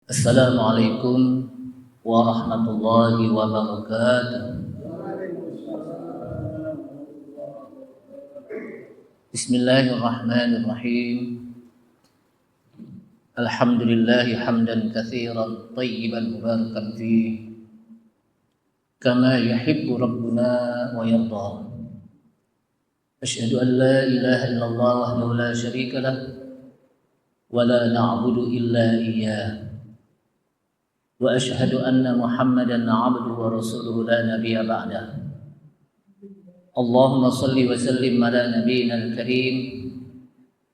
Assalamualaikum warahmatullahi wabarakatuh. Bismillahirrahmanirrahim. Alhamdulillahi hamdan katsiran tayyiban mubarakan fihi kama yuhibbu rabbuna wa yarda. Asyhadu an la ilaha illallah wahdahu la syarika lah wa la na'budu illa iyyah. Wa asyhadu anna Muhammadan 'abduhu wa rasuluhu la nabiyya ba'dah. Allahumma salli wa sallim ala nabiyyina al-karim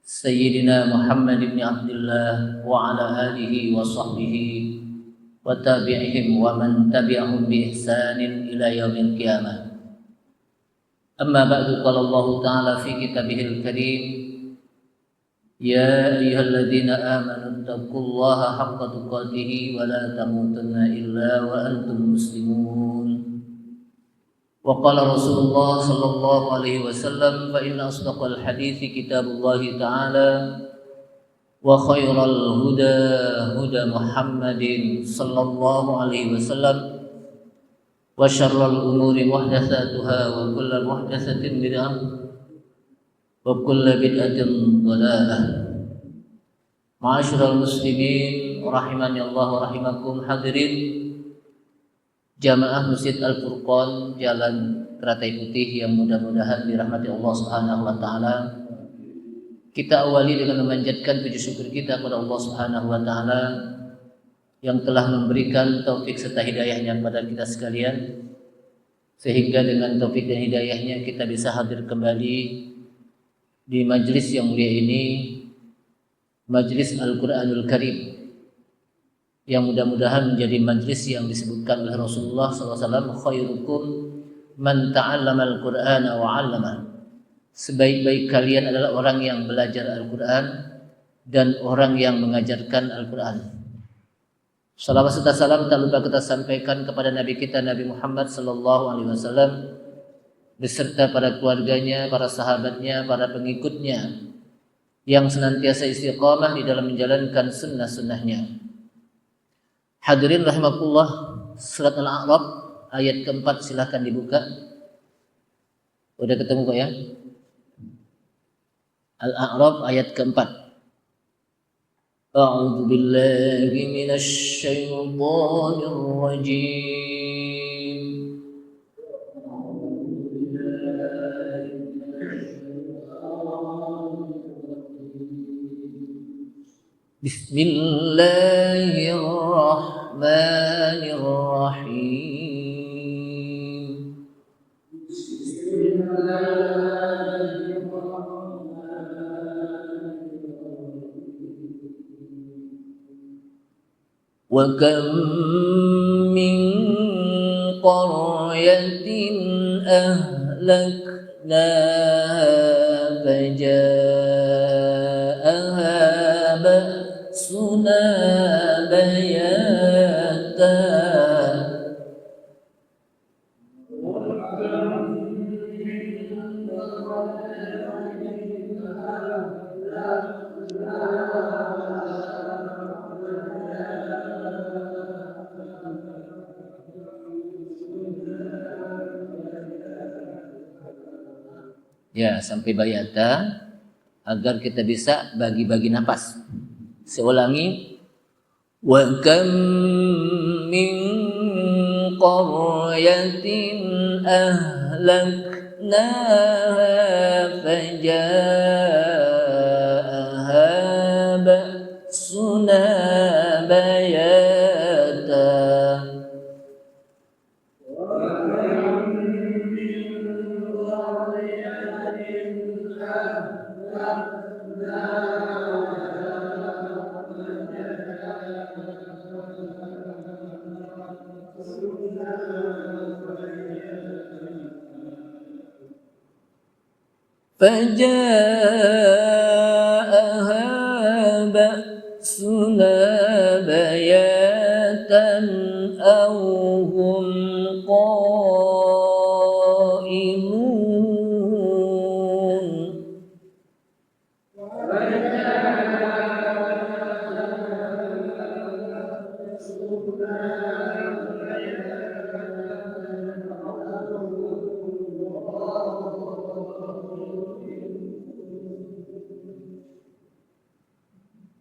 Sayyidina Muhammad ibn Abdullah wa ala alihi wa sahbihi wa tabi'ihim wa man tabi'ahum bi ihsanin ila yaumil qiyamah. Amma ba'du, qala Allah ta'ala fi kitabihil karim, ya ayyuhalladzina amanu taqullaha haqqa tuqatih wa la tamutunna illa wa antum muslimun. Wa qala Rasulullah sallallahu alaihi wasallam, fa inna asdaqal hadithi kitabullahi ta'ala wa khairal huda huda Muhammadin sallallahu alaihi wasallam wa syarrul umuri muhdatsatuha wa kullu muhdatsatin bid'ah wa kullu bid'atin dhalalah. Ma'asyiral muslimin rahimani Allah wa rahimakum, hadirin Jamaah Masjid Al-Furqan Jalan Teratai Putih yang mudah-mudahan dirahmati Allah Subhanahu wa taala. Kita awali dengan memanjatkan puji syukur kita kepada Allah Subhanahu wa taala yang telah memberikan taufik serta hidayahnya kepada kita sekalian, sehingga dengan taufik dan hidayahnya kita bisa hadir kembali di majlis yang mulia ini, Majlis Al-Qur'anul Karim, yang mudah-mudahan menjadi majlis yang disebutkan oleh Rasulullah SAW, khairukum man ta'allama al-Qur'ana wa 'allama. Sebaik-baik kalian adalah orang yang belajar Al-Qur'an dan orang yang mengajarkan Al-Qur'an. Salawat serta salam tak lupa kita sampaikan kepada Nabi kita Nabi Muhammad SAW beserta para keluarganya, para sahabatnya, para pengikutnya yang senantiasa istiqamah di dalam menjalankan sunnah-sunnahnya. Hadirin rahimakumullah, surat Al-A'raf ayat keempat, silahkan dibuka. Udah ketemu kok ya? Al-A'raf ayat keempat. A'udzu billahi minasy syaithanir rajim. Bismillahirrahmanirrahim. Wa kam min qaryatin ahlaknaha faja'aha ba'suna bayatan. Ya, sampai bayata agar kita bisa bagi-bagi napas. Saya ulangi. Wa kam min qaryatin ahlaknaha faja'aha ba'suna bayatan. فجاءها بأسنا بياتا أو هم قائلون.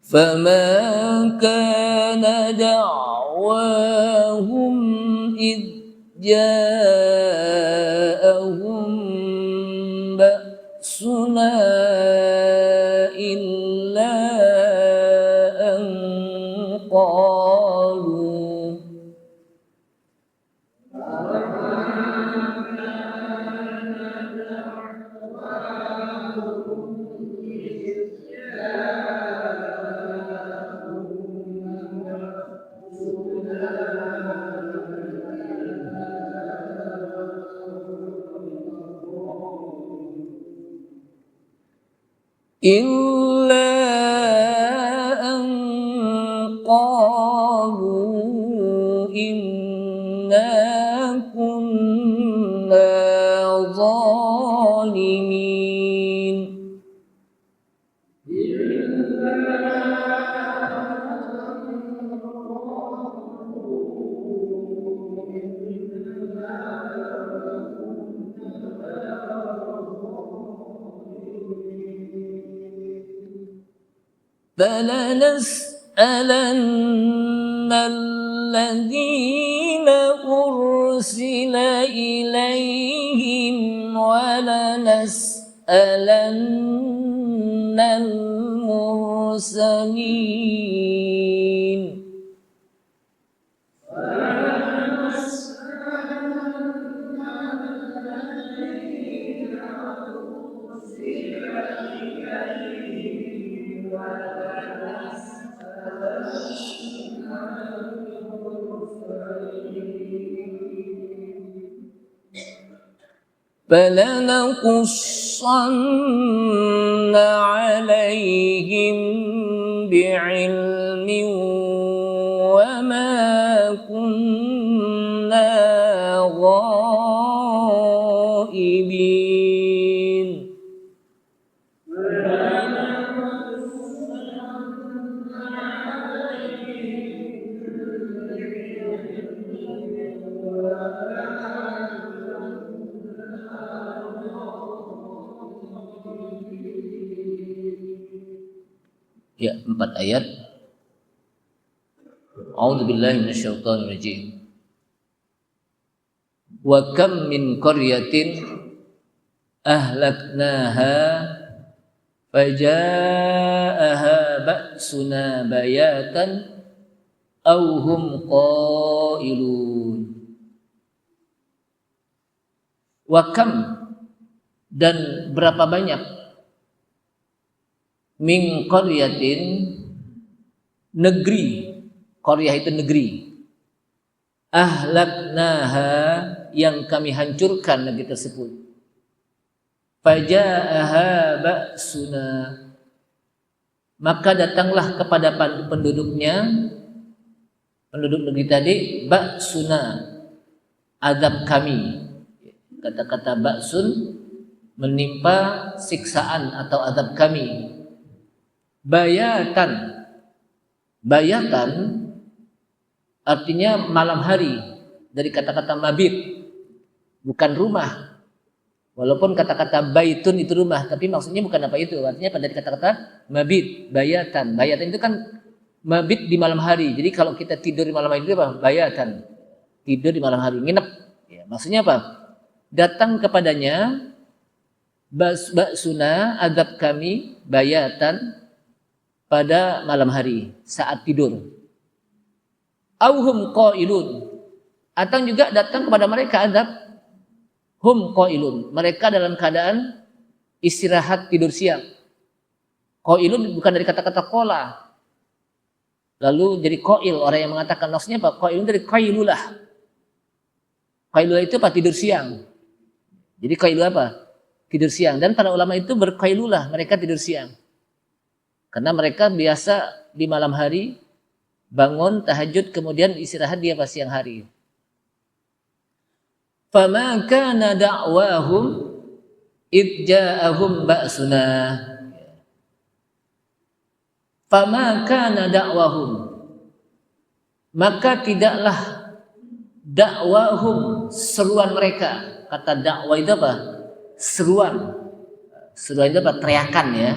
فما كان دعواهم إذ جاءهم بأسنا إلا أن قالوا إلا أن قالوا إنا كنا ظالمين فلنسألن الذين أرسل إليهم ولنسألن المرسلين فلنقصن عليهم بعلم وما كنا غائبين Ya, 4 ayat. A'udzubillahi minasyaitonirrajim. Wa kam min qaryatin ahlaknaha faja'aha ba'suna bayatan aw hum qailun. Wa kam, dan berapa banyak, min qaryatin, negeri, qaryah itu negeri, ahlaknaha, yang kami hancurkan negeri tersebut, faja'aha ba'suna, maka datanglah kepada penduduknya, penduduk negeri tadi, ba'suna, azab kami. Kata-kata ba'sun menimpa siksaan atau azab kami. Bayatan, bayatan artinya malam hari, dari kata-kata mabit, bukan rumah. Walaupun kata-kata baitun itu rumah, tapi maksudnya bukan apa itu. Artinya dari kata-kata mabit, bayatan. Bayatan itu kan mabit di malam hari. Jadi kalau kita tidur di malam hari itu apa? Bayatan. Tidur di malam hari, nginep. Ya, maksudnya apa? Datang kepadanya ba'suna, azab kami, bayatan, pada malam hari saat tidur. Auhum qailun, atau juga datang kepada mereka azab hum qailun, mereka dalam keadaan istirahat tidur siang. Qailun bukan dari kata-kata qala lalu jadi qail, orang yang mengatakan, maksudnya apa? Qailun dari qailulah. Qailulah itu apa? Tidur siang. Jadi qailulah apa? Tidur siang. Dan para ulama itu berqailulah, mereka tidur siang. Karena mereka biasa di malam hari bangun tahajud kemudian istirahat dia pas siang hari. Fama kana da'wahum id ja'ahum ba'suna. Fama kana da'wahum, maka tidaklah dakwahum, seruan mereka. Kata dakwah itu apa? Seruan. Seruan itu apa? Teriakan ya.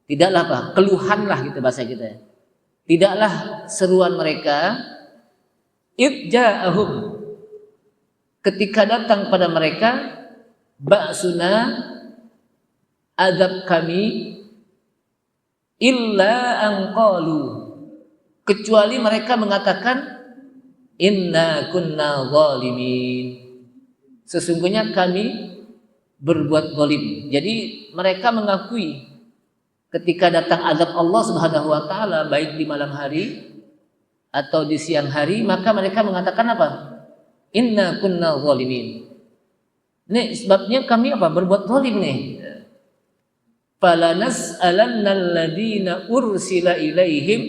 Tidaklah apa? Keluhanlah gitu bahasa kita. Tidaklah seruan mereka idja'ahum ketika datang pada mereka ba'suna azab kami illa anqalu kecuali mereka mengatakan inna kunna zalimin sesungguhnya kami berbuat zalim. Jadi mereka mengakui ketika datang azab Allah Subhanahu wa taala baik di malam hari atau di siang hari, maka mereka mengatakan apa? Inna kunna zalimin. Ini sebabnya kami apa? Berbuat zalim nih. Fala nas'alanna alladziina ursila ilaihim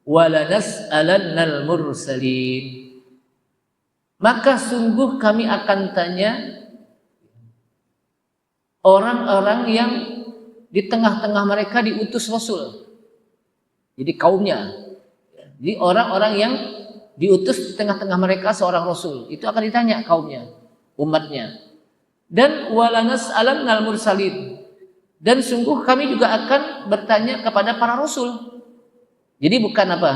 wa la nas'alannal mursalin. Maka sungguh kami akan tanya orang-orang yang di tengah-tengah mereka diutus Rasul. Jadi kaumnya. Jadi orang-orang yang diutus di tengah-tengah mereka seorang Rasul. Itu akan ditanya kaumnya, umatnya. Dan walanas alannal mursalin. Dan sungguh kami juga akan bertanya kepada para Rasul. Jadi bukan apa?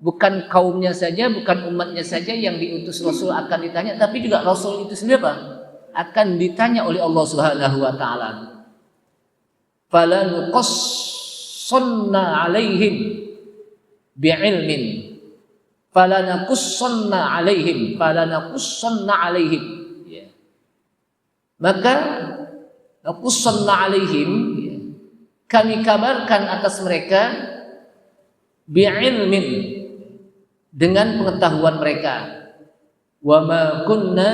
Bukan kaumnya saja, bukan umatnya saja yang diutus Rasul akan ditanya. Tapi juga Rasul itu sendiri apa? Akan ditanya oleh Allah Subhanahu wa ta'ala. Fala nuqassanna alaihim bi'ilmin fala naqussanna alaihim ya. Maka naqussanna alaihim ya. Kami kabarkan atas mereka bi'ilmin dengan pengetahuan mereka wa ma kunna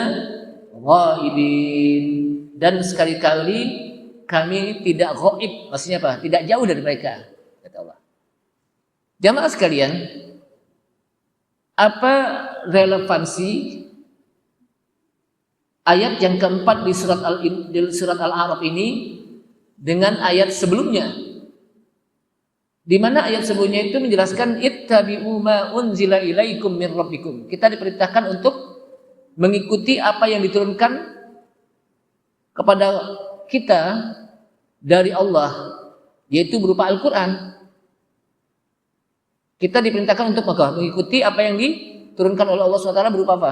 ghaibin dan sekali-kali kami tidak ghaib, maksudnya apa? Tidak jauh dari mereka, kata Allah. Jamaah sekalian, apa relevansi ayat yang keempat di surat Al-A'raf ini dengan ayat sebelumnya? Di mana ayat sebelumnya itu menjelaskan ittabi'u ma unzila ilaikum min rabbikum. Kita diperintahkan untuk mengikuti apa yang diturunkan kepada kita dari Allah, yaitu berupa Al-Quran. Kita diperintahkan untuk mengikuti apa yang diturunkan oleh Allah SWT berupa apa?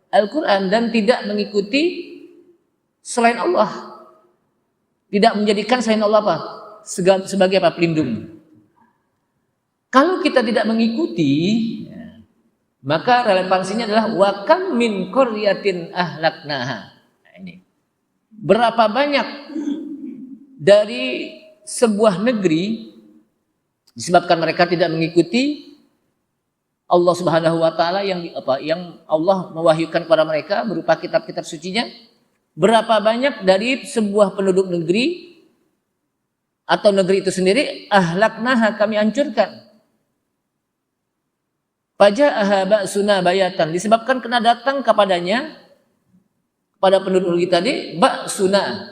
Al-Quran, dan tidak mengikuti selain Allah. Tidak menjadikan selain Allah apa? Sebagai apa? Pelindung. Kalau kita tidak mengikuti, maka relevansinya adalah wa kam min qaryatin ahlaknaha. Nah, ini. Berapa banyak dari sebuah negeri disebabkan mereka tidak mengikuti Allah Subhanahu wa taala yang Allah mewahyukan kepada mereka berupa kitab-kitab sucinya. Berapa banyak dari sebuah penduduk negeri atau negeri itu sendiri ahlaknaha kami hancurkan. Faja'aha ba'suna bayatan, disebabkan kena datang kepadanya pada penduduk negeri tadi ba'suna,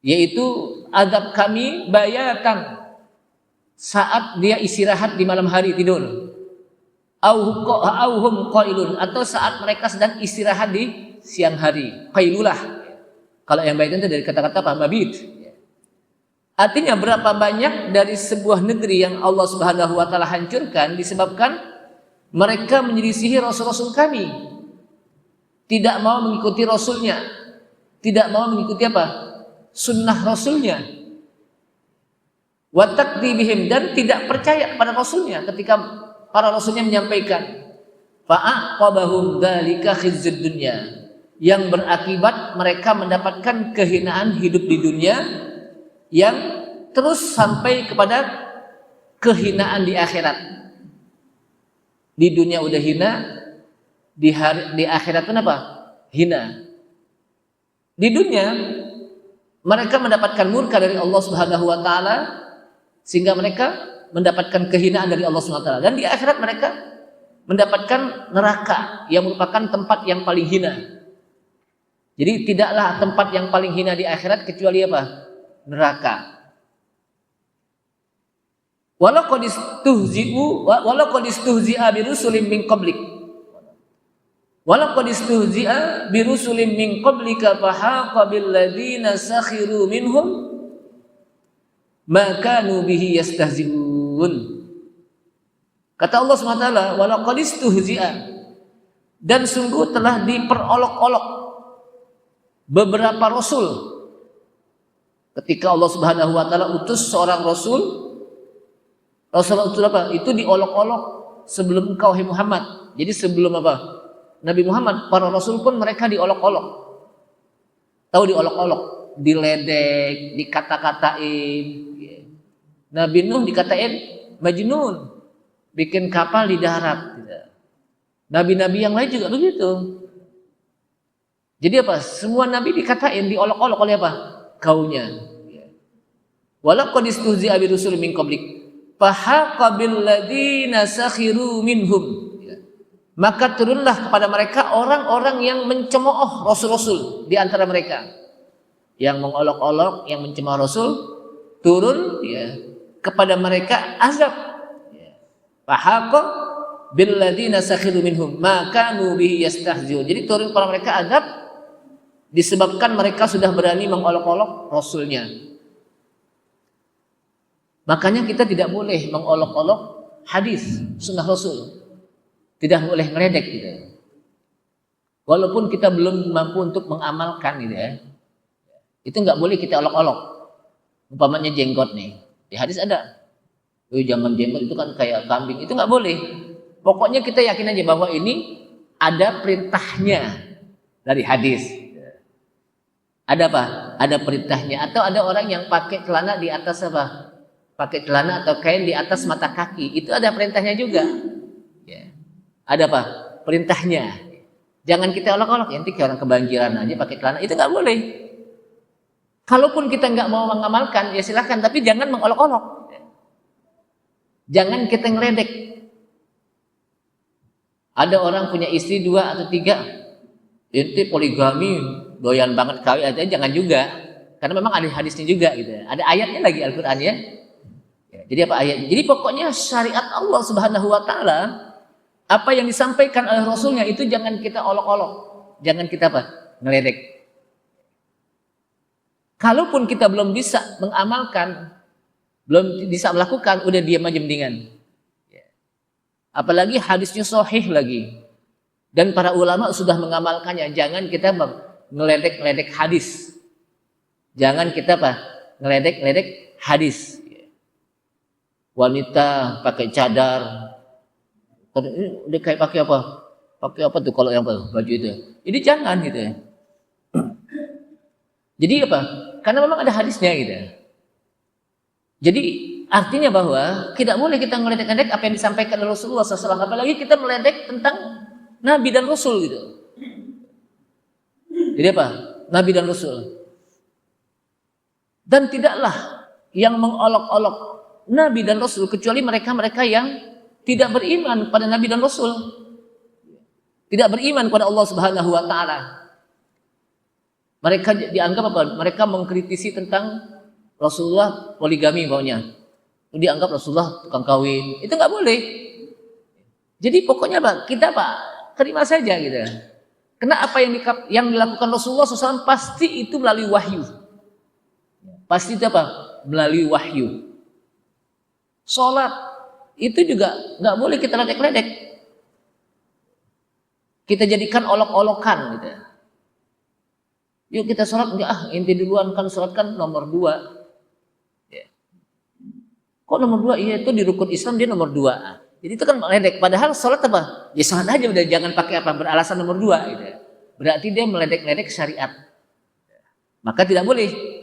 yaitu azab kami bayatan, saat dia istirahat di malam hari tidur, auhum qailun, atau saat mereka sedang istirahat di siang hari, qailulah. Kalau yang bayatan itu dari kata-kata apa? Mabit. Artinya berapa banyak dari sebuah negeri yang Allah Subhanahu wa taala hancurkan disebabkan mereka menyelisihi rasul-rasul kami, tidak mau mengikuti rasulnya, tidak mau mengikuti apa? Sunnah rasulnya. Wa takdzibihim, dan tidak percaya kepada rasulnya ketika para rasulnya menyampaikan. Fa'aqabahum dzalika khizyud dunya, yang berakibat mereka mendapatkan kehinaan hidup di dunia yang terus sampai kepada kehinaan di akhirat. Di dunia udah hina, di akhirat pun apa? Hina. Di dunia mereka mendapatkan murka dari Allah Subhanahu wa taala sehingga mereka mendapatkan kehinaan dari Allah Subhanahu wa taala, dan di akhirat mereka mendapatkan neraka yang merupakan tempat yang paling hina. Jadi tidaklah tempat yang paling hina di akhirat kecuali apa? Neraka. Walaqad istuhzi'a birusulin min qablik. Walaqad istuhzi'a birusulin min qablika fahaqa bil ladzina sakhiru minhum ma kanu bihi yastahzi'un. Kata Allah SWT, wa laqad istuhzi'a, dan sungguh telah diperolok-olok beberapa rasul. Ketika Allah Subhanahu wa taala utus seorang rasul, Rasulullah itu apa? Itu diolok-olok sebelum engkau, hai Muhammad. Jadi sebelum apa? Nabi Muhammad, para rasul pun mereka diolok-olok. Tahu diolok-olok, diledek, dikata-katain. Nabi Nuh dikatain majnun, bikin kapal di darat. Nabi-nabi yang lain juga begitu. Jadi apa? Semua nabi dikatain, diolok-olok oleh apa? Kaunya. Walaqad istuhzi'a bi rusulin min qablik fahaqa bil ladzina sakhiru minhum. Maka turunlah kepada mereka orang-orang yang mencemooh rasul-rasul di antara mereka. Yang mengolok-olok, yang mencemooh rasul, turun kepada mereka azab. Fahaqa bil ladzina sakhiru minhum ma kanu bihi yastahzi'un. Jadi turun kepada mereka azab disebabkan mereka sudah berani mengolok-olok rasulnya. Makanya kita tidak boleh mengolok-olok hadis sunnah Rasul, tidak boleh ngeledek gitu. Walaupun kita belum mampu untuk mengamalkan gitu ya, itu nggak boleh kita olok-olok. Umpamanya jenggot nih, di hadis ada, jangan jenggot itu kan kayak kambing, itu nggak boleh. Pokoknya kita yakin aja bahwa ini ada perintahnya dari hadis. Ada apa? Ada perintahnya. Atau ada orang yang pakai celana di atas apa? Pakai celana atau kain di atas mata kaki, itu ada perintahnya juga. Ada apa? Perintahnya. Jangan kita olok-olok, nanti kayak orang kebanjiran aja pakai celana, itu nggak boleh. Kalaupun kita nggak mau mengamalkan, ya silakan, tapi jangan mengolok-olok. Jangan kita ngeledek. Ada orang punya istri 2 atau 3, inti poligami, doyan banget kawin aja, jangan juga. Karena memang ada hadisnya juga gitu. Ada ayatnya lagi Al-Qur'an ya. Jadi apa ayatnya? Jadi pokoknya syariat Allah Subhanahu wa taala, apa yang disampaikan oleh Rasulnya itu jangan kita olok-olok. Jangan kita apa? Ngeledek. Kalaupun kita belum bisa mengamalkan, belum bisa melakukan, udah diam aja mendingan. Apalagi hadisnya sahih lagi. Dan para ulama sudah mengamalkannya. Jangan kita ngeledek-ledek hadis. Jangan kita apa? Ngeledek-ledek hadis. Wanita pakai cadar, udah kayak pakai apa tuh kalau yang baju itu, ini jangan gitu ya. Jadi apa? Karena memang ada hadisnya gitu. Jadi artinya bahwa tidak boleh kita ngeledek-ledek apa yang disampaikan oleh Rasulullah SAW, apalagi kita meledek tentang Nabi dan Rasul gitu. Jadi apa? Nabi dan Rasul. Dan tidaklah yang mengolok-olok Nabi dan Rasul kecuali mereka-mereka yang tidak beriman pada Nabi dan Rasul, tidak beriman pada Allah Subhanahu wa taala. Mereka dianggap apa? Mereka mengkritisi tentang Rasulullah poligami maunya. Dianggap Rasulullah tukang kawin. Itu nggak boleh. Jadi pokoknya Pak, kita Pak terima saja gitu. Karena apa yang dilakukan Rasulullah SAW pasti itu melalui wahyu. Pasti itu apa? Melalui wahyu. Sholat itu juga nggak boleh kita ledek-ledek. Kita jadikan olok-olokan gitu. Yuk kita sholat, inti duluan kan sholat kan nomor 2. Ya. Kok nomor 2? Iya itu di rukun Islam dia nomor 2. Jadi itu kan meledek. Padahal sholat apa? Ya sholat aja udah, jangan pakai apa beralasan nomor 2 gitu. Berarti dia meledek-ledek syariat. Maka tidak boleh.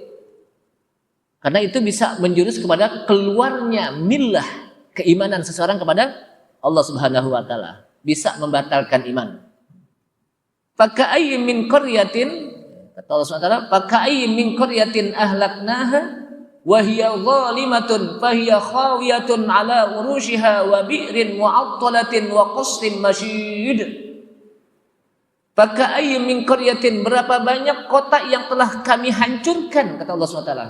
Karena itu bisa menjurus kepada keluarnya millah, keimanan seseorang kepada Allah Subhanahu wa taala. Bisa membatalkan iman. Faka'ayyin min qaryatin, kata Allah Subhanahu wa taala, faka'ayyin min qaryatin ahlaknaha wa hiya zalimatun fa hiya khawiyatun ala urushiha wa bi'rin mu'attalatin wa qasrin masyid. Faka'ayyin min qaryatin, berapa banyak kota yang telah kami hancurkan, kata Allah Subhanahu wa taala.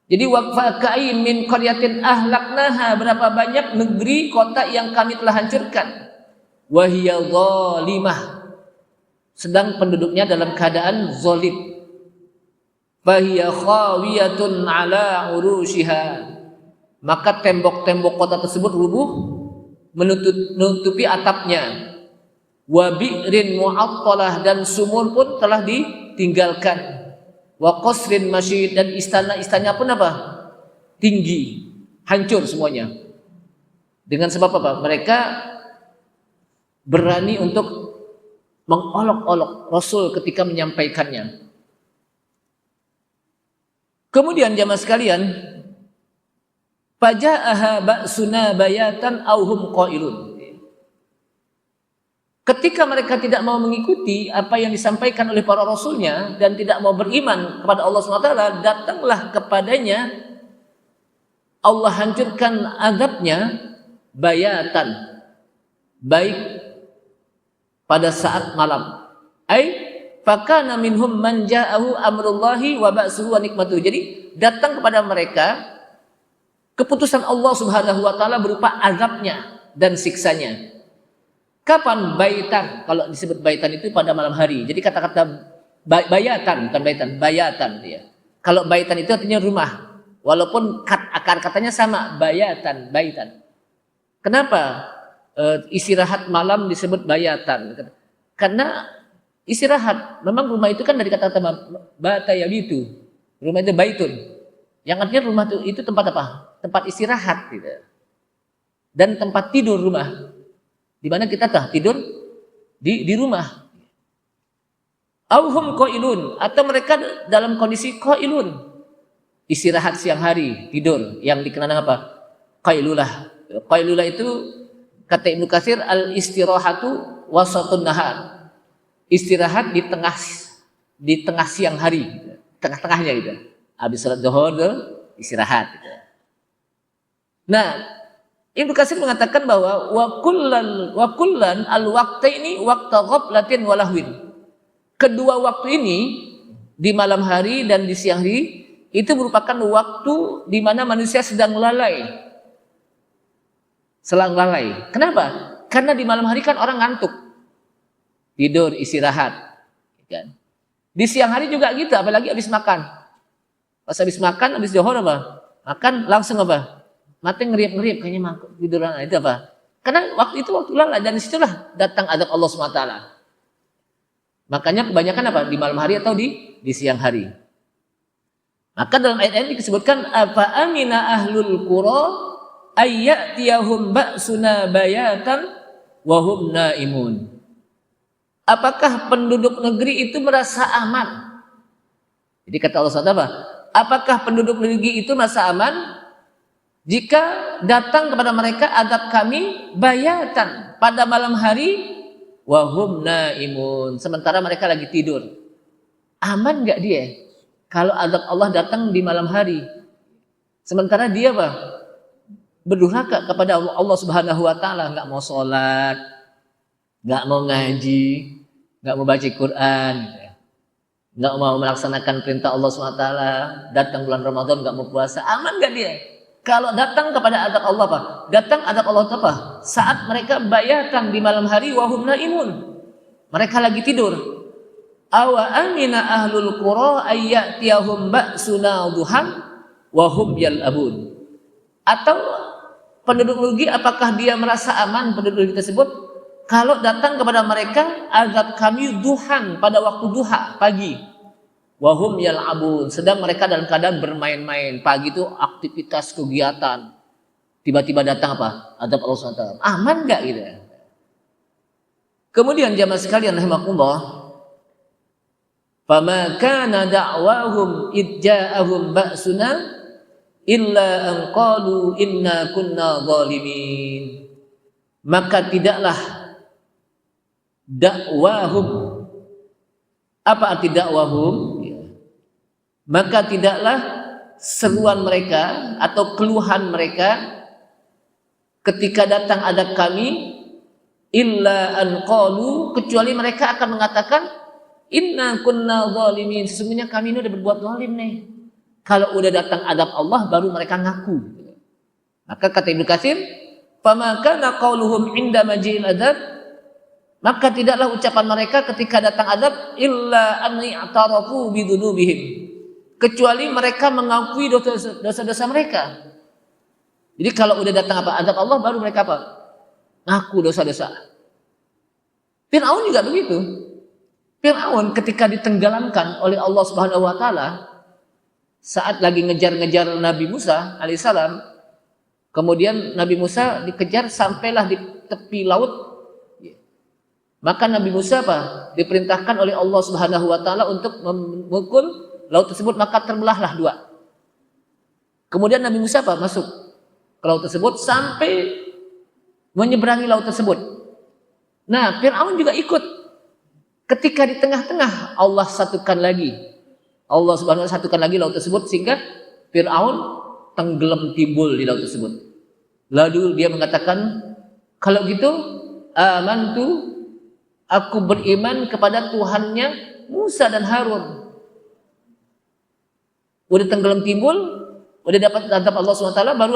Jadi waqfa'ai min qaryatin ahlaknaha, berapa banyak negeri kota yang kami telah hancurkan. Wa hiya zalimah, sedang penduduknya dalam keadaan zalim. fahiya khawiyatun ala urushiha, maka tembok-tembok kota tersebut rubuh menutupi atapnya. Wa bi'rin mu'attalah, dan sumur pun telah ditinggalkan. Wa qasrin masyid, dan istana-istananya pun apa? Tinggi, hancur semuanya. Dengan sebab apa? Mereka berani untuk mengolok-olok Rasul ketika menyampaikannya. Kemudian jamaah sekalian, faja'aha ba'suna bayatan aw hum qailun. Ketika mereka tidak mau mengikuti apa yang disampaikan oleh para rasulnya dan tidak mau beriman kepada Allah SWT, datanglah kepadanya Allah hancurkan azabnya bayatan, baik pada saat malam. Fakana minhum man ja'ahu amrullahi wa ba'suhu wa nikmatuhu. Jadi datang kepada mereka keputusan Allah Subhanahu wa taala berupa azabnya dan siksanya. Kapan? Baitan. Kalau disebut baitan itu pada malam hari. Jadi kata-kata bayatan, bukan baitan, bayatan ya. Kalau baitan itu artinya rumah. Walaupun akar katanya sama, bayatan, baitan. Kenapa istirahat malam disebut bayatan? Karena istirahat, memang rumah itu kan dari kata-kata bata yabitu. Rumah itu baitun. Yang artinya rumah itu tempat apa? Tempat istirahat gitu. Dan tempat tidur rumah. Di mana kita tidur di rumah. Auhum qailun, atau mereka dalam kondisi qailun. Istirahat siang hari, tidur, yang dikenal apa? Qailulah. Qailulah itu kata Ibnu Katsir al-istirahatu wasatun nahar. Istirahat di tengah siang hari, tengah-tengahnya gitu. Habis salat zuhur istirahat gitu. Nah, Ibnu Katsir mengatakan bahwa wa kullan al-waqtaini waqta ghaflatin wa lahwin. Kedua waktu ini di malam hari dan di siang hari itu merupakan waktu di mana manusia sedang lalai. Kenapa? Karena di malam hari kan orang ngantuk. Tidur, istirahat, kan? Di siang hari juga gitu, apalagi habis makan. Pas habis makan, habis zuhur apa? Makan langsung apa? Mati ngeriap-ngeriap kayaknya tiduran, itu apa? Karena waktu itu waktu lalai, dan disitulah datang azab Allah SWT. Makanya kebanyakan apa? Di malam hari atau di siang hari. Maka dalam ayat ini disebutkan apa amina ahlul qura ayyatiyahum ba'suna bayatan wa hum naimun. Apakah penduduk negeri itu merasa aman? Jadi kata Allah SWT apa? Apakah penduduk negeri itu merasa aman jika datang kepada mereka azab kami bayatan pada malam hari wa hum naimun, sementara mereka lagi tidur? Aman enggak dia kalau azab Allah datang di malam hari, sementara dia apa? Berdurhaka kepada Allah Subhanahu wa taala, enggak mau sholat, enggak mau ngaji, enggak mau baca Quran, enggak mau melaksanakan perintah Allah Subhanahu wa taala, datang bulan Ramadan enggak mau puasa. Aman enggak dia? Kalau datang kepada azab Allah apa? Datang azab Allah apa? Saat mereka bayatan di malam hari wa hum naimun. Mereka lagi tidur. Awa amina ahlul qura ayyatiyahum ba'suna duhan wa hum yal'abun. Atau penduduk negeri, apakah dia merasa aman penduduk negeri tersebut kalau datang kepada mereka azab kami duhan pada waktu duha pagi? Wa hum yal'abun, sedang mereka dalam keadaan bermain-main. Pagi itu aktivitas kegiatan. Tiba-tiba datang apa? Azab Allah SWT. Aman enggak gitu? Kemudian jamaah sekalian rahimakumullah, fama kana da'wahum idja'ahum ba'suna illa an qalu inna kunna zalimin. Maka tidaklah dakwahum, apa arti dakwahum? Maka tidaklah seruan mereka atau keluhan mereka ketika datang azab kami illa an qalu, kecuali mereka akan mengatakan inna kunna zalimin, sesungguhnya kami ini udah berbuat zalim nih. Kalau udah datang azab Allah baru mereka ngaku. Maka kata Ibnu Katsir, fama kana qauluhum inda maji'il adzab, maka tidaklah ucapan mereka ketika datang azab illa an i'tarafu bi dzunubihim, kecuali mereka mengakui dosa-dosa mereka. Jadi kalau udah datang azab Allah baru mereka ngaku dosa-dosa. Fir'aun juga begitu. Fir'aun ketika ditenggelamkan oleh Allah Subhanahu wa taala saat lagi ngejar-ngejar Nabi Musa alaihissalam, kemudian Nabi Musa dikejar sampailah di tepi laut. Maka Nabi Musa diperintahkan oleh Allah Subhanahu wa taala untuk memukul laut tersebut, maka terbelahlah dua. Kemudian Nabi Musa masuk ke laut tersebut sampai menyeberangi laut tersebut. Nah, Fir'aun juga ikut. Ketika di tengah-tengah Allah satukan lagi. Allah Subhanahu wa taala satukan lagi laut tersebut sehingga Fir'aun tenggelam timbul di laut tersebut. Lalu dia mengatakan, kalau gitu amantu, aku beriman kepada Tuhannya Musa dan Harun. Udah tenggelam timbul, udah dapat azab Allah SWT, baru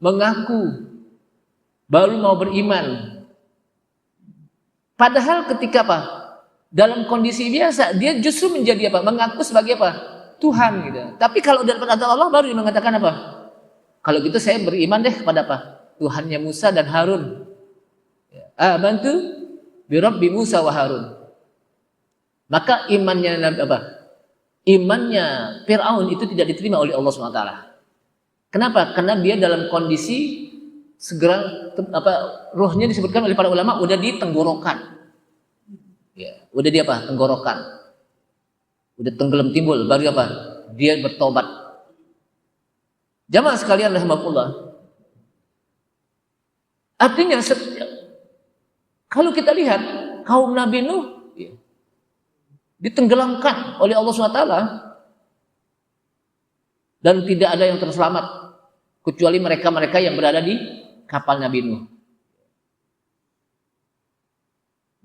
mengaku, baru mau beriman. Padahal ketika dalam kondisi biasa dia justru menjadi mengaku sebagai Tuhan gitu. Tapi kalau udah dapat azab Allah baru dia mengatakan kalau gitu saya beriman deh kepada Tuhannya Musa dan Harun. Amantu bi Rabbi Musa wa Harun. Maka imannya imannya Fir'aun itu tidak diterima oleh Allah SWT. Kenapa? Karena dia dalam kondisi segera rohnya disebutkan oleh para ulama udah di tenggorokan. Ya, udah dia tenggorokan. Udah tenggelam timbul, baru dia bertobat. Jamaah sekalian rahimakumullah. Artinya kalau kita lihat kaum Nabi Nuh ditenggelamkan oleh Allah SWT dan tidak ada yang terselamat kecuali mereka-mereka yang berada di kapal Nabi Nuh.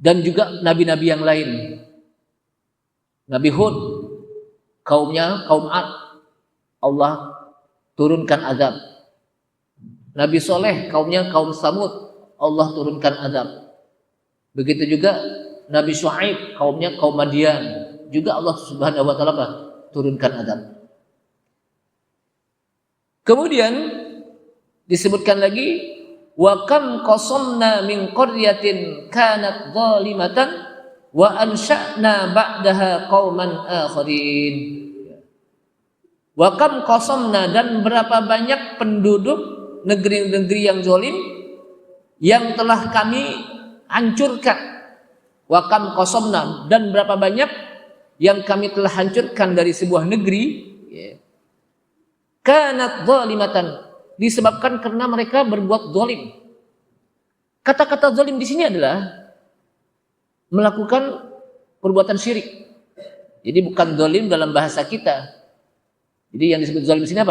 Dan juga nabi-nabi yang lain. Nabi Hud, kaum Ad, Allah turunkan azab. Nabi Soleh, kaum Samud, Allah turunkan azab. Begitu juga Nabi Syuaib, kaum Madian, juga Allah Subhanahu wa taala turunkan azab. Kemudian disebutkan lagi, wa kam qasamna min qaryatin kanat zalimatan wa ansha'na ba'daha qauman akharin. Wa kam qasamna, dan berapa banyak penduduk negeri-negeri yang zalim yang telah kami hancurkan. Wa kam qasamna, dan berapa banyak yang kami telah hancurkan dari sebuah negeri kanat zalimatan, disebabkan karena mereka berbuat zalim. Kata-kata zalim di sini adalah melakukan perbuatan syirik. Jadi bukan zalim dalam bahasa kita. Jadi yang disebut zalim di sini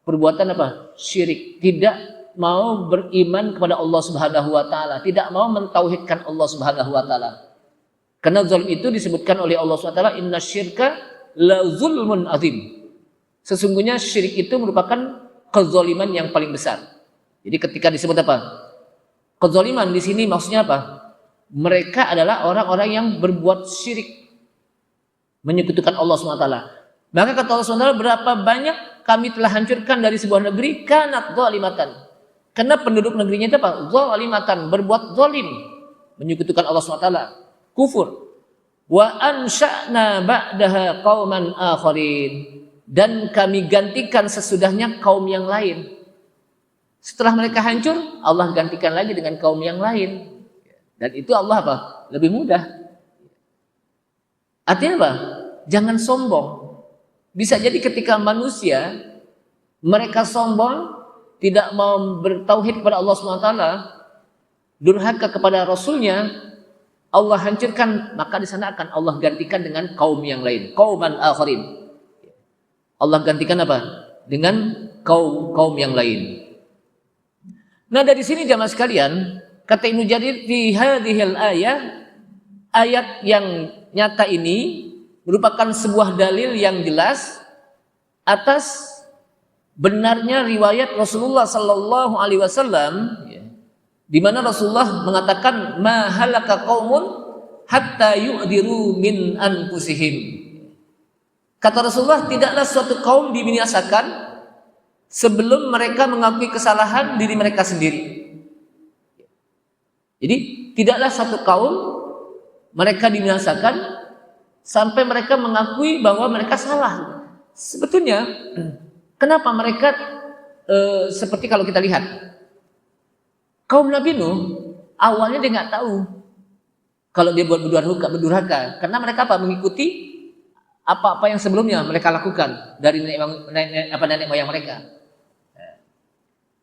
perbuatan syirik. Tidak mau beriman kepada Allah Subhanahu wa taala, tidak mau mentauhidkan Allah Subhanahu wa taala. Karena zalim itu disebutkan oleh Allah Subhanahu wa taala, innasyirka la zulmun azim. Sesungguhnya syirik itu merupakan kezaliman yang paling besar. Jadi ketika disebut kezaliman di sini maksudnya mereka adalah orang-orang yang berbuat syirik, menyekutukan Allah SWT. Maka kata Allah SWT, berapa banyak kami telah hancurkan dari sebuah negeri kanat zalimatan. Karena penduduk negerinya itu zalimatan, berbuat zalim, menyekutukan Allah SWT, kufur. Wa ansha'na ba'daha qauman akharin, dan kami gantikan sesudahnya kaum yang lain. Setelah mereka hancur, Allah gantikan lagi dengan kaum yang lain. Dan itu Allah lebih mudah. Artinya jangan sombong. Bisa jadi ketika manusia mereka sombong, tidak mau bertauhid kepada Allah SWT, durhaka kepada Rasulnya, Allah hancurkan, maka di sana akan Allah gantikan dengan kaum yang lain, qauman akharin. Allah gantikan dengan kaum yang lain. Nah, dari sini jamaah sekalian, kata Ibnu Jarir, fi hadhil ayat yang nyata ini merupakan sebuah dalil yang jelas atas benarnya riwayat Rasulullah sallallahu alaihi wasallam, di mana Rasulullah mengatakan ma halaka qaumun hatta yu'diru min anfusihim. Kata Rasulullah, tidaklah suatu kaum dibinasakan sebelum mereka mengakui kesalahan diri mereka sendiri. Jadi tidaklah suatu kaum mereka dibinasakan sampai mereka mengakui bahwa mereka salah. Sebetulnya kenapa mereka seperti kalau kita lihat kaum Nabi Nuh awalnya dia nggak tahu kalau dia buat berdurhaka, karena mereka mengikuti apa-apa yang sebelumnya mereka lakukan dari nenek moyang mereka.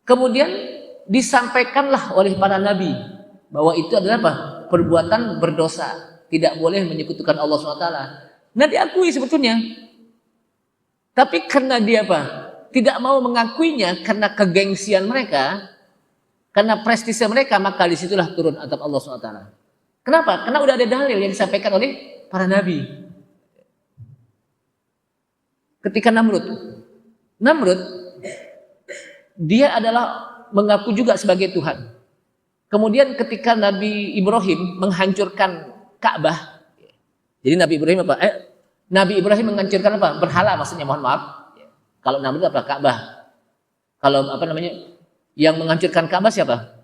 Kemudian disampaikanlah oleh para nabi bahwa itu adalah perbuatan berdosa, tidak boleh menyekutukan Allah SWT. Nah, diakui sebetulnya. Tapi karena dia tidak mau mengakuinya karena kegengsian mereka, karena prestise mereka, maka disitulah turun azab Allah SWT. Kenapa? Karena udah ada dalil yang disampaikan oleh para nabi. Ketika Namrud, dia adalah mengaku juga sebagai Tuhan. Kemudian ketika Nabi Ibrahim menghancurkan Ka'bah, jadi Nabi Ibrahim Nabi Ibrahim menghancurkan berhala, maksudnya, mohon maaf. Kalau Namrud Ka'bah. Kalau yang menghancurkan Ka'bah siapa?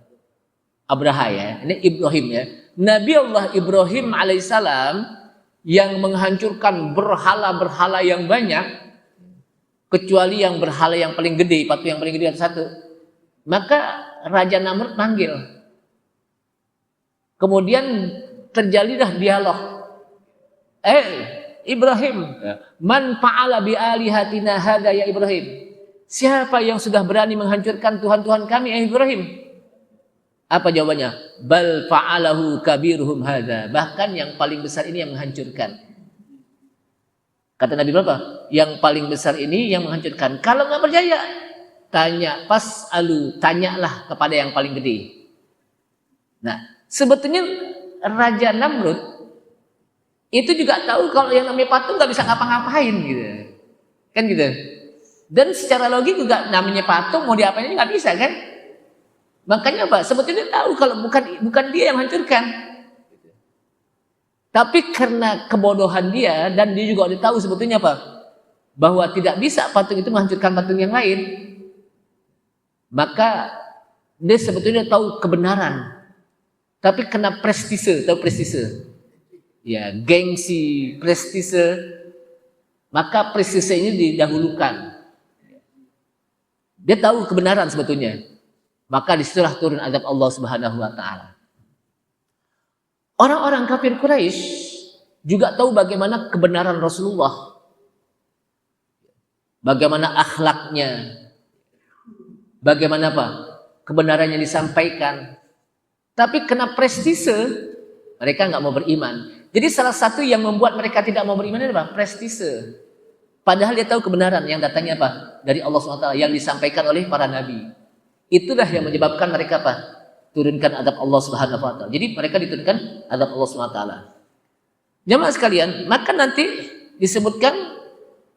Abraha, ya. Ini Ibrahim, ya. Nabi Allah Ibrahim alaihissalam yang menghancurkan berhala-berhala yang banyak, kecuali yang berhala yang paling gede, patung yang paling gede satu. Maka Raja Namrud manggil. Kemudian terjadilah dialog. Ibrahim, man fa'ala bi alihatina hada ya Ibrahim? Siapa yang sudah berani menghancurkan Tuhan-Tuhan kami, Ibrahim? Apa jawabannya? Bal fa'alahu kabiruhum hada. Bahkan yang paling besar ini yang menghancurkan. Kata Nabi berapa? Yang paling besar ini yang menghancurkan. Kalau nggak percaya, tanyalah kepada yang paling gede. Nah, sebetulnya Raja Namrud itu juga tahu kalau yang namanya patung nggak bisa ngapa-ngapain, gitu. Kan gitu. Dan secara logik juga namanya patung mau diapain nggak bisa, kan? Makanya sebetulnya tahu kalau bukan dia yang menghancurkan. Tapi karena kebodohan dia, dan dia juga udah tahu sebetulnya bahwa tidak bisa patung itu menghancurkan patung yang lain, maka dia sebetulnya tahu kebenaran. Tapi kena prestise, tahu prestise? Ya, gengsi, prestise. Maka prestise ini didahulukan. Dia tahu kebenaran sebetulnya. Maka disitulah turun azab Allah Subhanahu wa taala. Orang-orang kafir Quraisy juga tahu bagaimana kebenaran Rasulullah. Bagaimana akhlaknya. Bagaimana kebenaran yang disampaikan. Tapi kena prestise, mereka nggak mau beriman. Jadi salah satu yang membuat mereka tidak mau beriman adalah prestise. Padahal dia tahu kebenaran yang datangnya dari Allah SWT yang disampaikan oleh para nabi. Itulah yang menyebabkan mereka turunkan azab Allah Subhanahu wa taala. Jadi mereka diturunkan azab Allah Subhanahu wa taala. Jamaah sekalian, maka nanti disebutkan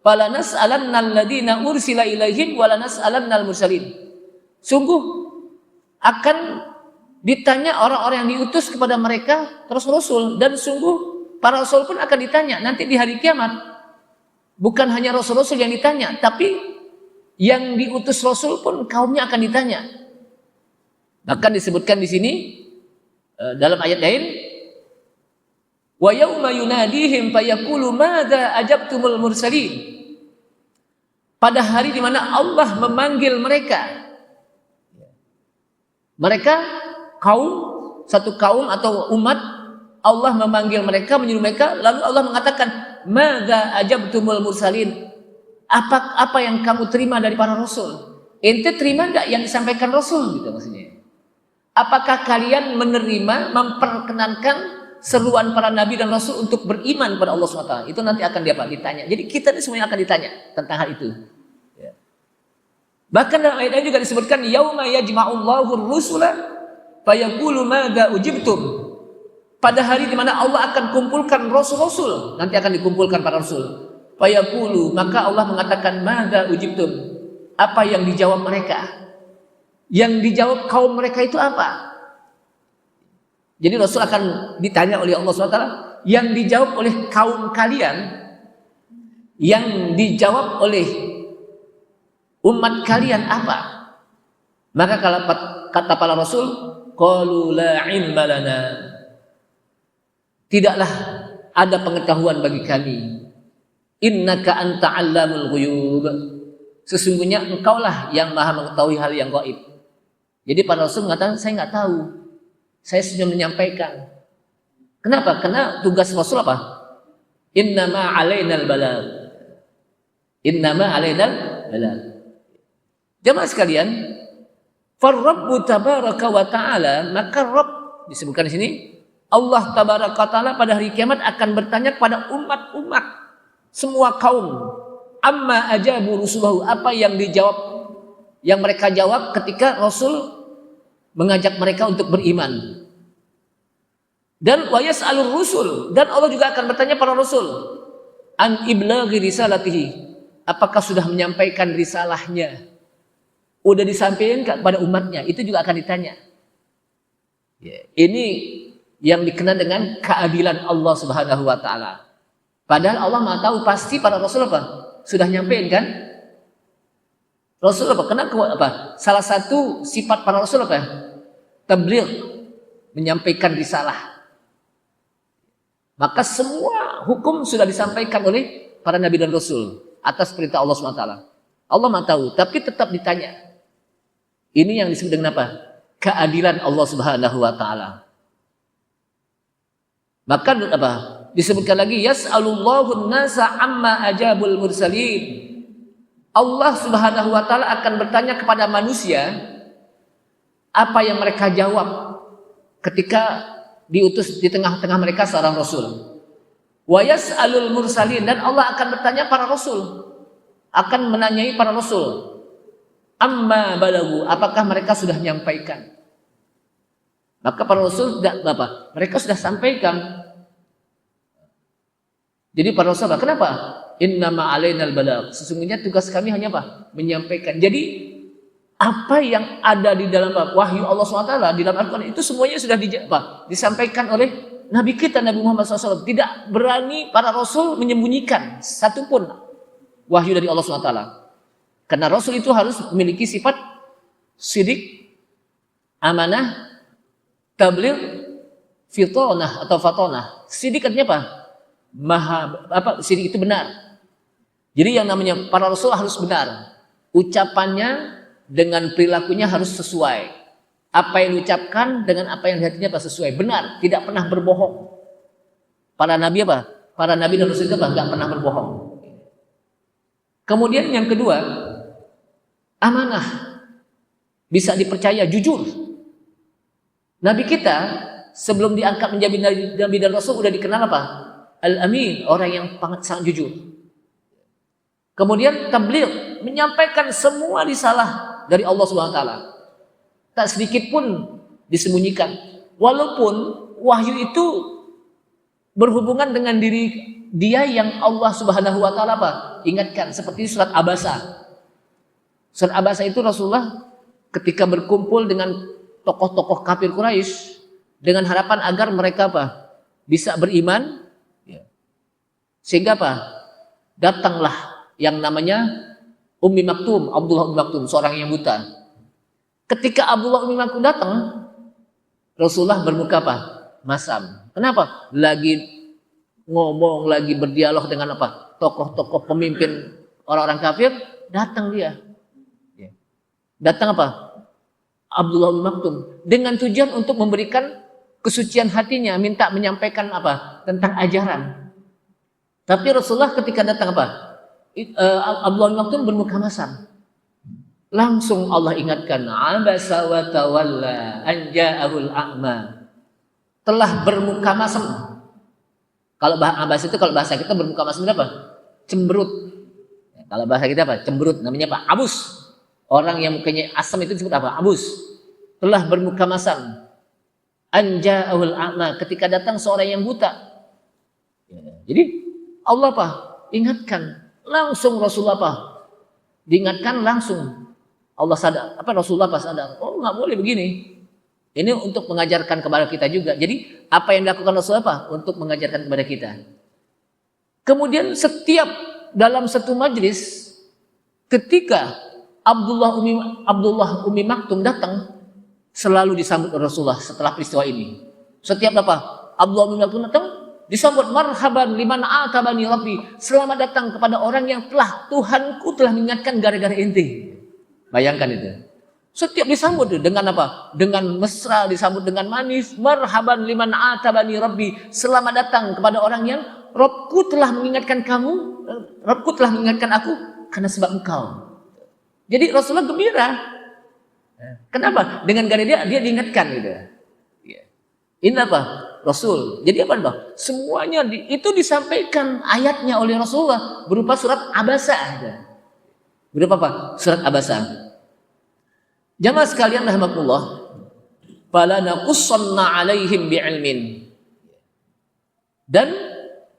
fala nas'alannal ladina ursila ilaihim wa la nas'alannal mursalin. Sungguh akan ditanya orang-orang yang diutus kepada mereka, terus rasul, dan sungguh para rasul pun akan ditanya nanti di hari kiamat. Bukan hanya rasul-rasul yang ditanya, tapi yang diutus Rasul pun kaumnya akan ditanya. Bahkan disebutkan di sini dalam ayat lain, wa yauma yunadihim fayaqulu madza ajabtumul mursalin. Pada hari di mana Allah memanggil mereka. Mereka satu kaum atau umat, Allah memanggil mereka, menyuruh mereka, lalu Allah mengatakan, madza ajabtumul mursalin? Apa yang kamu terima dari para rasul? Ente terima enggak yang disampaikan rasul, gitu maksudnya. Apakah kalian menerima, memperkenankan seruan para nabi dan rasul untuk beriman pada Allah SWT? Itu nanti akan ditanya. Jadi kita semuanya akan ditanya tentang hal itu. Ya. Bahkan dalam ayat ini juga disebutkan yauma yajma'ullahu ar-rusula fayaqulu madza ujibtum. Pada hari di mana Allah akan kumpulkan rasul-rasul, nanti akan dikumpulkan para rasul. Fayaqulu, maka Allah mengatakan madza ujibtum, apa yang dijawab mereka? Yang dijawab kaum mereka itu apa? Jadi Rasul akan ditanya oleh Allah SWT, yang dijawab oleh kaum kalian yang dijawab oleh umat kalian apa? Maka kalau kata para rasul, qalu la ilma lana. Tidaklah ada pengetahuan bagi kami. Innaka anta 'allamul ghuyub. Sesungguhnya engkaulah yang maha mengetahui hal yang gaib. Jadi para rasul mengatakan, saya enggak tahu. Saya sudah menyampaikan. Kenapa? Karena tugas rasul apa? Innama 'alainal balagh. Innama 'alainal balagh. Jamaah sekalian, Farrabbu tabaraka wa ta'ala, maka Rabb disebutkan di sini, Allah tabaraka wa ta'ala pada hari kiamat akan bertanya kepada umat-umat, semua kaum, amma ajabu rusulahu, apa yang dijawab, yang mereka jawab ketika Rasul mengajak mereka untuk beriman. Dan wa yas'alur rusul, dan Allah juga akan bertanya para rasul, an iblaghi risalatihi, apakah sudah menyampaikan risalahnya? Udah disampaikan kepada umatnya, itu juga akan ditanya. Ini yang dikenal dengan keadilan Allah Subhanahu wa taala. Padahal Allah Maha tahu pasti para rasul apa? Sudah nyampein kan? Rasul apa? Kenapa apa? Salah satu sifat para rasul apa? Tabligh, menyampaikan risalah. Maka semua hukum sudah disampaikan oleh para nabi dan rasul atas perintah Allah Subhanahu wa taala. Allah Maha tahu, tapi tetap ditanya. Ini yang disebut dengan apa? Keadilan Allah Subhanahu wa taala. Maka apa? Disebutkan lagi yas'alullahu an-nasa amma ajabul mursalin. Allah Subhanahu wa taala akan bertanya kepada manusia apa yang mereka jawab ketika diutus di tengah-tengah mereka seorang rasul. Wa yas'alul mursalin, dan Allah akan bertanya para rasul, akan menanyai para rasul. Amma balagu, apakah mereka sudah menyampaikan? Maka para rasul tidak apa? Mereka sudah sampaikan. Jadi para rasul, kenapa? Innama alainal balagh. Sesungguhnya tugas kami hanya apa? Menyampaikan. Jadi apa yang ada di dalam wahyu Allah SWT di dalam Al-Quran itu semuanya sudah disampaikan oleh Nabi kita Nabi Muhammad SAW. Tidak berani para rasul menyembunyikan satupun wahyu dari Allah SWT. Karena Rasul itu harus memiliki sifat sidik, amanah, tabligh, fitonah atau fatonah. Sidik artinya apa? Sidik itu benar. Jadi yang namanya para Rasul harus benar. Ucapannya dengan perilakunya harus sesuai. Apa yang diucapkan dengan apa yang dihatinya sesuai. Benar, tidak pernah berbohong. Para nabi apa? Para nabi dan Rasul itu nggak pernah berbohong. Kemudian yang kedua, amanah, bisa dipercaya, jujur. Nabi kita sebelum diangkat menjadi nabi dan rasul udah dikenal apa? Al-Amin, orang yang sangat jujur. Kemudian tabligh, menyampaikan semua risalah dari Allah Subhanahu wa taala. Tak sedikit pun disembunyikan. Walaupun wahyu itu berhubungan dengan diri dia yang Allah Subhanahu wa taala ingatkan, seperti surat Abasa. Surat Abasa itu Rasulullah ketika berkumpul dengan tokoh-tokoh kafir Quraisy dengan harapan agar mereka bisa beriman, sehingga datanglah yang namanya Ummi Maktum, Abdullah Ummi Maktum, seorang yang buta. Ketika Abdullah Ummi Maktum datang, Rasulullah bermuka masam. Kenapa? Lagi ngomong, lagi berdialog dengan tokoh-tokoh pemimpin orang-orang kafir, datang dia. Datang Abdullah bin Maktum dengan tujuan untuk memberikan kesucian hatinya, minta menyampaikan tentang ajaran. Tapi Rasulullah ketika datang Abdullah bin Maktum bermuka masam. Langsung Allah ingatkan, abasa wa tawalla an ja'ahul a'ma. Telah bermuka masam. Kalau bahasa itu, kalau bahasa kita bermuka masam itu cemberut. Kalau bahasa kita cemberut, namanya abus. Orang yang mukanya asam itu disebut abus. Telah bermuka masam. Anja'ahul a'ma, ketika datang seorang yang buta. Jadi Allah ingatkan langsung Rasulullah diingatkan langsung. Allah sadar, Rasulullah sadar. Oh, nggak boleh begini. Ini untuk mengajarkan kepada kita juga. Jadi apa yang dilakukan Rasulullah untuk mengajarkan kepada kita. Kemudian setiap dalam satu majlis ketika Abdullah Umi Maktum datang, selalu disambut Rasulullah setelah peristiwa ini. Setiap apa? Abdullah Umi Maktum datang, disambut marhaban liman atabani rabbi. Selamat datang kepada orang yang Tuhanku telah mengingatkan gara-gara ente. Bayangkan itu. Setiap disambut dengan apa? Dengan mesra, disambut dengan manis. Marhaban liman atabani rabbi. Selamat datang kepada orang yang Rabbku telah mengingatkan kamu, Rabbku telah mengingatkan aku karena sebab engkau. Jadi Rasulullah gembira. Kenapa? Dengan gara dia diingatkan gitu. Ini apa? Rasul. Jadi apa, Bang? Semuanya itu disampaikan ayatnya oleh Rasulullah berupa surat Abasa. Berupa apa? Surat Abasa. Jamaah sekalian rahimakumullah, fala naqussanna 'alaihim bi'ilmin. Dan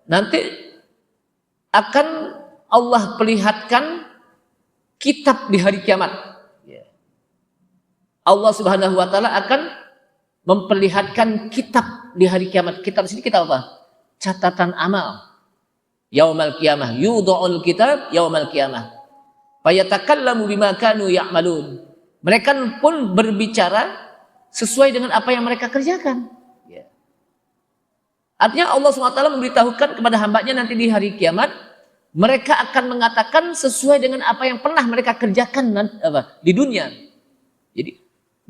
nanti akan Allah perlihatkan kitab di hari kiamat. Allah Subhanahu wa taala akan memperlihatkan kitab di hari kiamat. Kitab di sini kitab apa? Catatan amal. Yaumal qiyamah, yudha'ul kitab yaumal qiyamah. Fayatakallamu bima kanu ya'malun. Mereka pun berbicara sesuai dengan apa yang mereka kerjakan. Artinya Allah SWT memberitahukan kepada hambanya nanti di hari kiamat, mereka akan mengatakan sesuai dengan apa yang pernah mereka kerjakan di dunia. Jadi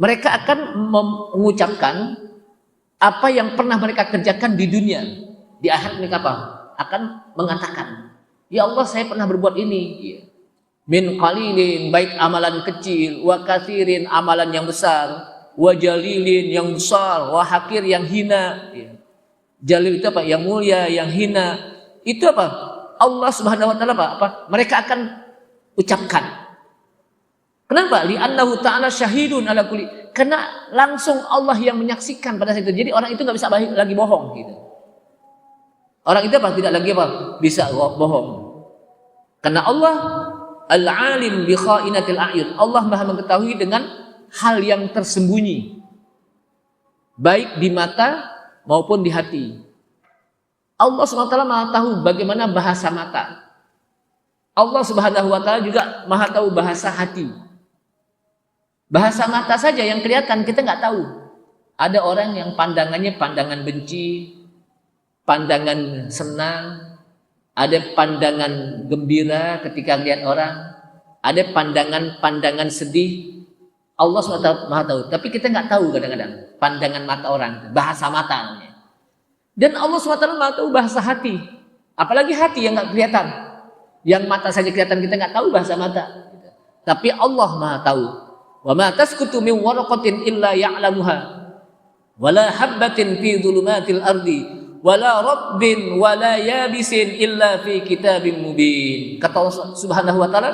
mereka akan mengucapkan apa yang pernah mereka kerjakan di dunia. Di akhir mereka apa? Akan mengatakan, ya Allah, saya pernah berbuat ini. Min qalilin, baik amalan kecil, wa katsirin, amalan yang besar, wa jalilin, yang besar, wa hakir, yang hina. Jalil itu apa? Yang mulia, yang hina. Itu apa? Allah Subhanahu wa taala apa? Mereka akan ucapkan. Kenapa? Li'annahu ta'ala syahidun ala kulli. Karena langsung Allah yang menyaksikan pada saat itu. Jadi orang itu nggak bisa lagi bohong gitu. Orang itu apa? Tidak lagi apa? Bisa bohong. Karena Allah Al-alim bi kha'inatil a'yun. Allah Maha mengetahui dengan hal yang tersembunyi, baik di mata maupun di hati. Allah SWT Maha tahu bagaimana bahasa mata. Allah Subhanahu wa taala juga Maha tahu bahasa hati. Bahasa mata saja yang kelihatan kita nggak tahu. Ada orang yang pandangannya pandangan benci, pandangan senang, ada pandangan gembira ketika lihat orang, ada pandangan sedih. Allah SWT Maha tahu, tapi kita nggak tahu kadang-kadang pandangan mata orang, bahasa mata. Dan Allah SWT Maha tahu bahasa hati, apalagi hati yang nggak kelihatan. Yang mata saja kelihatan, kita nggak tahu bahasa mata. Tapi Allah Maha tahu. Wa ma tasqutu min waraqatin illa ya'lamuha, wala habbatin fi dhulumatil ardi, wala rabbin wala yabisin illa fi kitabim mubin. Kata Allah Subhanahu wa taala,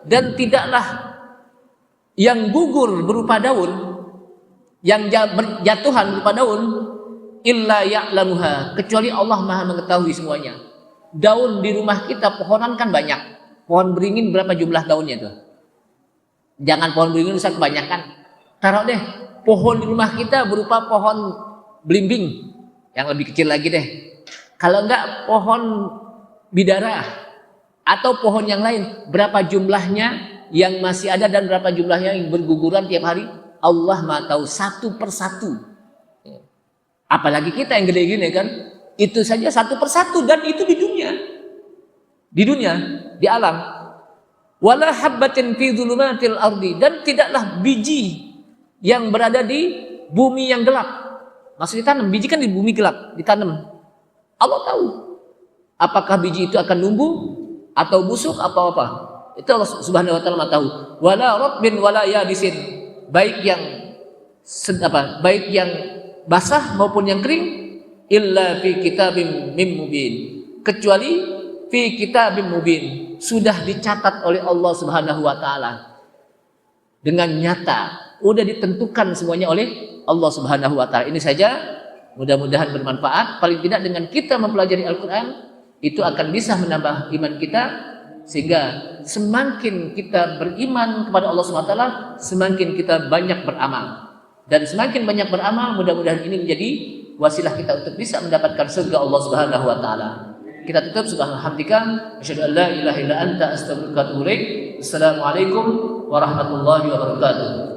dan tidaklah yang gugur berupa daun, yang berjatuhan berupa daun, illa ya'lamuha, kecuali Allah Maha mengetahui semuanya. Daun di rumah kita, pohonan kan banyak. Pohon beringin berapa jumlah daunnya tuh? Jangan pohon beringin rusak kebanyakan. Taruh deh pohon di rumah kita berupa pohon belimbing yang lebih kecil lagi deh. Kalau enggak pohon bidara atau pohon yang lain, berapa jumlahnya yang masih ada dan berapa jumlahnya yang berguguran tiap hari? Allah Maha tahu satu persatu. Apalagi kita yang gede gini kan, itu saja satu persatu, dan itu di dunia, di alam. Wala habbatin fi dhulumatil ardi, dan tidaklah biji yang berada di bumi yang gelap. Maksudnya tanam, biji kan di bumi gelap, ditanam. Allah tahu apakah biji itu akan numbuh atau busuk atau apa. Itu Allah Subhanahu wa taala tahu. Wala rabbin wala yabisin, baik yang basah maupun yang kering, illa fi kitabim mubin, kecuali fi kitabim mubin, sudah dicatat oleh Allah Subhanahu wa taala dengan nyata, udah ditentukan semuanya oleh Allah Subhanahu wa taala. Ini saja, mudah-mudahan bermanfaat. Paling tidak dengan kita mempelajari Al-Qur'an itu akan bisa menambah iman kita, sehingga semakin kita beriman kepada Allah Subhanahu wa taala, semakin kita banyak beramal. Dan semakin banyak beramal, mudah-mudahan ini menjadi wasilah kita untuk bisa mendapatkan surga Allah Subhanahu wa taala. kita tutup. Subhanallah, asyhadu an la ilaha illa anta, astaghfiruka wa atubu ilaik. Assalamualaikum warahmatullahi wabarakatuh.